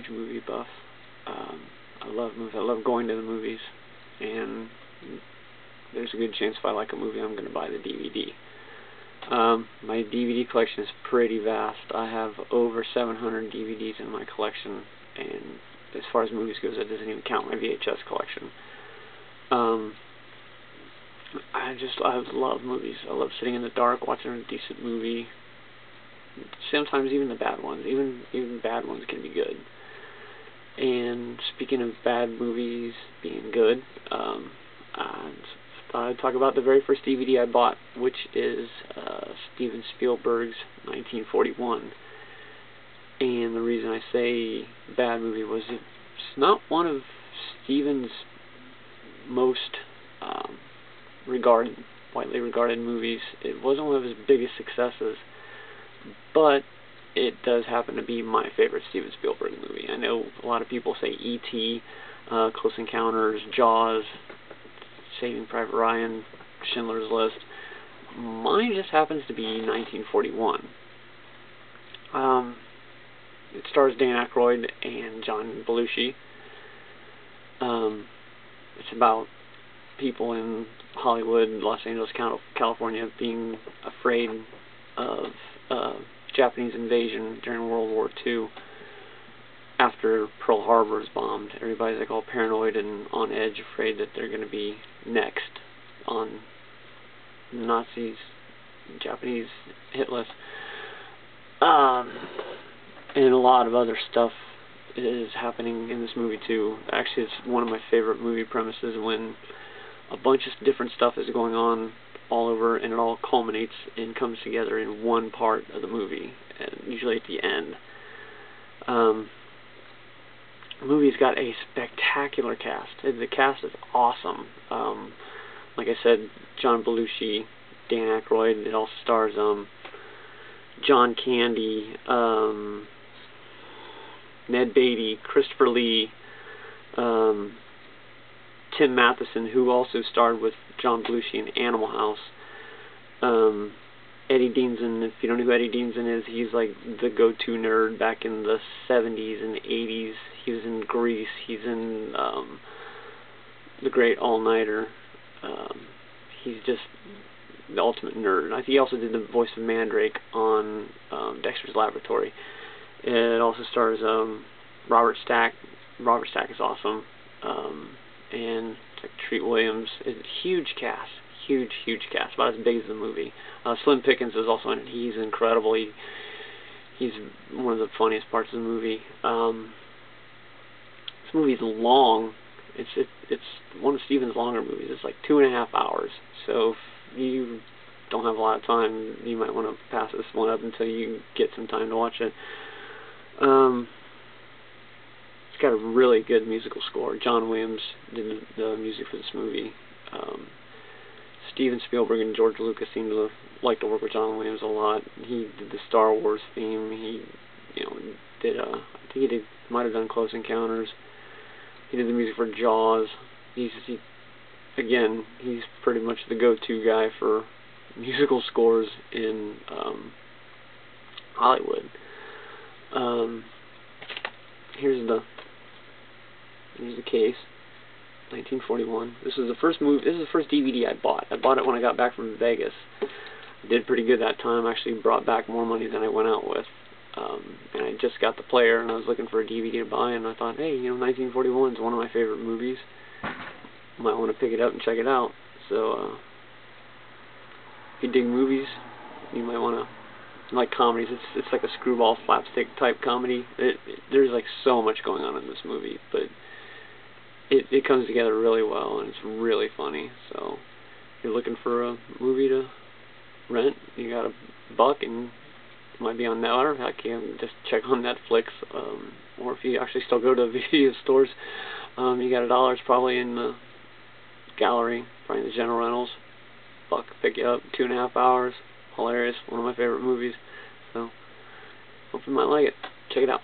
huge movie buff. I love movies. I love going to the movies, and there's a good chance if I like a movie, I'm going to buy the DVD. My DVD collection is pretty vast. I have over 700 DVDs in my collection, and as far as movies goes, that doesn't even count my VHS collection. I love movies. I love sitting in the dark, watching a decent movie. Sometimes even the bad ones. Even bad ones can be good. And speaking of bad movies being good, I'd talk about the very first DVD I bought, which is Steven Spielberg's 1941. And the reason I say bad movie was it's not one of Steven's most widely regarded movies. It wasn't one of his biggest successes, but it does happen to be my favorite Steven Spielberg movie. I know a lot of people say E.T., Close Encounters, Jaws, Saving Private Ryan, Schindler's List. Mine just happens to be 1941. It stars Dan Aykroyd and John Belushi. It's about people in Hollywood, Los Angeles, California, being afraid of Japanese invasion during World War II. After Pearl Harbor is bombed, everybody's like all paranoid and on edge, afraid that they're going to be next on Nazis, Japanese hit list. And a lot of other stuff is happening in this movie too. Actually, it's one of my favorite movie premises when a bunch of different stuff is going on all over, and it all culminates and comes together in one part of the movie, and usually at the end. The movie's got a spectacular cast. The cast is awesome. Like I said, John Belushi, Dan Aykroyd. It also stars John Candy, Ned Beatty, Christopher Lee, Tim Matheson, who also starred with John Belushi in Animal House. Eddie Deanson, if you don't know who Eddie Deanson is, he's like the go-to nerd back in the 70s and 80s. He was in Grease. He's in The Great All-Nighter. He's just the ultimate nerd. I think he also did the voice of Mandrake on Dexter's Laboratory. It also stars Robert Stack. Robert Stack is awesome. And it's like Treat Williams. It's a huge cast. Huge cast. About as big as the movie. Slim Pickens is also in it. He's incredible. He's one of the funniest parts of the movie. This movie's long. It's one of Steven's longer movies. It's like 2.5 hours. So if you don't have a lot of time, you might want to pass this one up until you get some time to watch it. It's got a really good musical score. John Williams did the music for this movie. Steven Spielberg and George Lucas seem to like to work with John Williams a lot. He did the Star Wars theme. He, did I think he might have done Close Encounters. He did the music for Jaws. He's pretty much the go-to guy for musical scores in Hollywood. Here's the case. 1941. This is the first movie. This is the first DVD I bought. I bought it when I got back from Vegas. I did pretty good that time. I actually brought back more money than I went out with. And I just got the player, and I was looking for a DVD to buy, and I thought, hey, 1941 is one of my favorite movies. Might want to pick it up and check it out. So, if you dig movies, you might want to like comedies. It's like a screwball slapstick type comedy. There's like so much going on in this movie, but it comes together really well, and it's really funny. So if you're looking for a movie to rent, you got $1 and it might be on Net, or I can just check on Netflix, or if you actually still go to video stores, you got $1. It's probably in the gallery, probably in the general rentals. $1, pick you up, 2.5 hours. Hilarious, one of my favorite movies. So hope you might like it. Check it out.